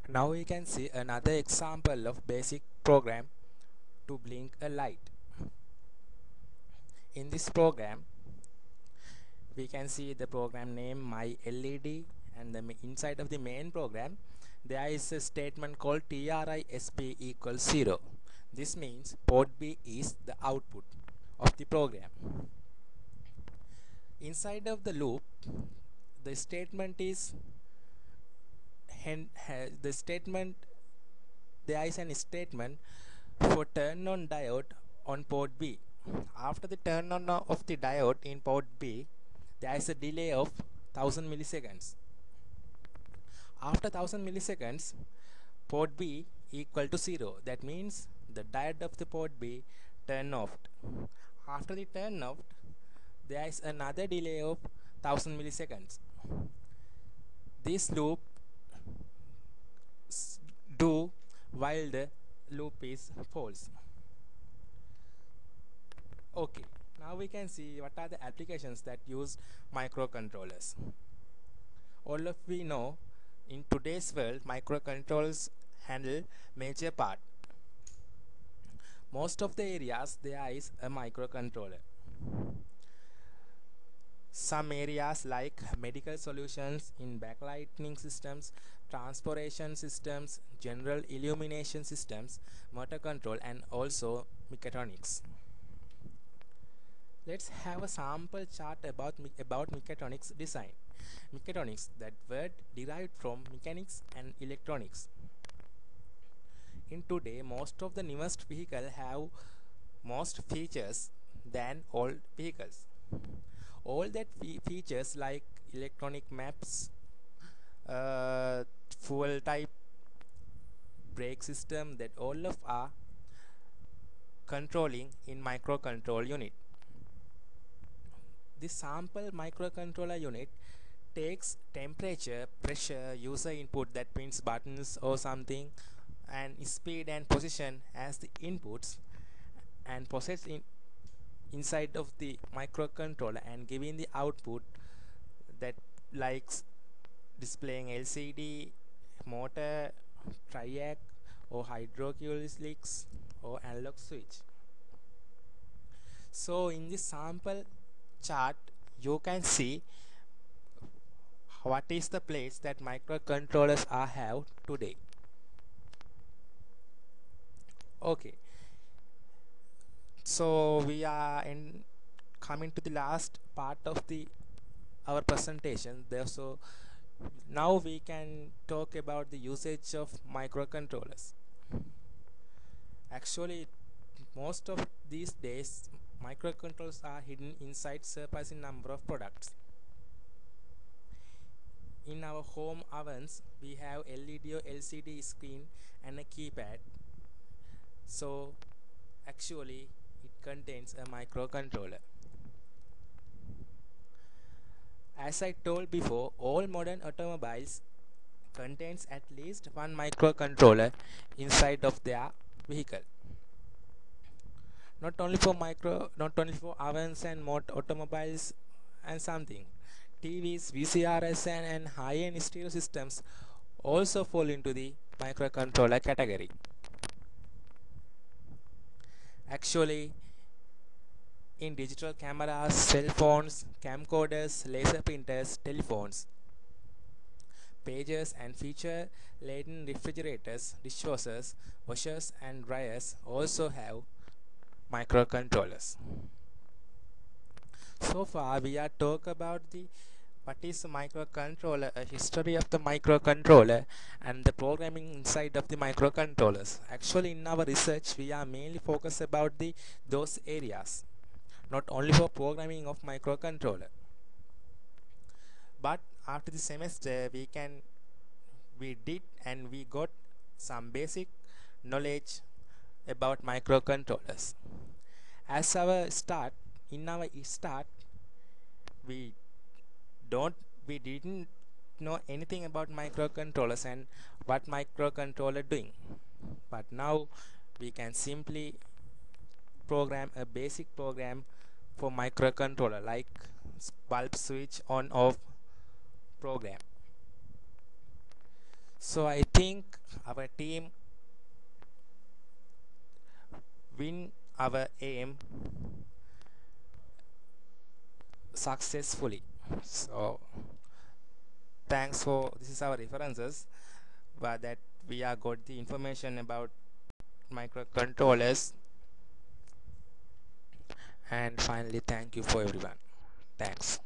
Now we can see another example of basic program to blink a light. In this program we can see the program name my LED, and inside of the main program there is a statement called TRISP equals 0. This means port B is the output of the program. Inside of the loop the statement is the statement there is an statement for turn on diode on port B. After the turn on of the diode in port B, there is a delay of 1000 milliseconds. After 1000 milliseconds, port B equal to 0. That means the diode of the port B turn off. After the turn off, there is another delay of 1000 milliseconds. This loop do while the loop is false. Okay, now we can see what are the applications that use microcontrollers. All of we know in today's world microcontrollers handle major part. Most of the areas there is a microcontroller. Some areas like medical solutions in backlighting systems, transportation systems, general illumination systems, motor control, and also mechatronics. Let's have a sample chart about mechatronics design. Mechatronics, that word derived from mechanics and electronics. In today, most of the newest vehicles have most features than old vehicles. All that features like electronic maps, fuel type, brake system, that all of are controlling in microcontrol unit. This sample microcontroller unit takes temperature, pressure, user input, that means buttons or something, and speed and position as the inputs, and process inside of the microcontroller and giving the output that likes displaying LCD, motor, triac or hydraulics or analog switch. So in this sample chart you can see what is the place that microcontrollers are have today. Okay, so we are coming to the last part of our presentation there. So now we can talk about the usage of microcontrollers. Actually, most of these days microcontrollers are hidden inside surpassing number of products. In our home ovens we have LED or LCD screen and a keypad. So actually it contains a microcontroller. As I told before, all modern automobiles contains at least one microcontroller inside of their vehicle. Not only for ovens and automobiles and something. TVs, VCRs and high-end stereo systems also fall into the microcontroller category. Actually, in digital cameras, cell phones, camcorders, laser printers, telephones, pagers and feature-laden refrigerators, dishwashers, washers and dryers also have microcontrollers. So far we are talk about what is a microcontroller, a history of the microcontroller and the programming inside of the microcontrollers. Actually in our research we are mainly focused about those areas, not only for programming of microcontroller. But after the semester we did and we got some basic knowledge about microcontrollers. As our start, we didn't know anything about microcontrollers and what microcontroller doing. But now we can simply program a basic program for microcontroller like bulb switch on off program. So I think our team win our aim successfully. So thanks for this is our references where that we are got the information about microcontrollers. And finally, thank you for everyone. Thanks.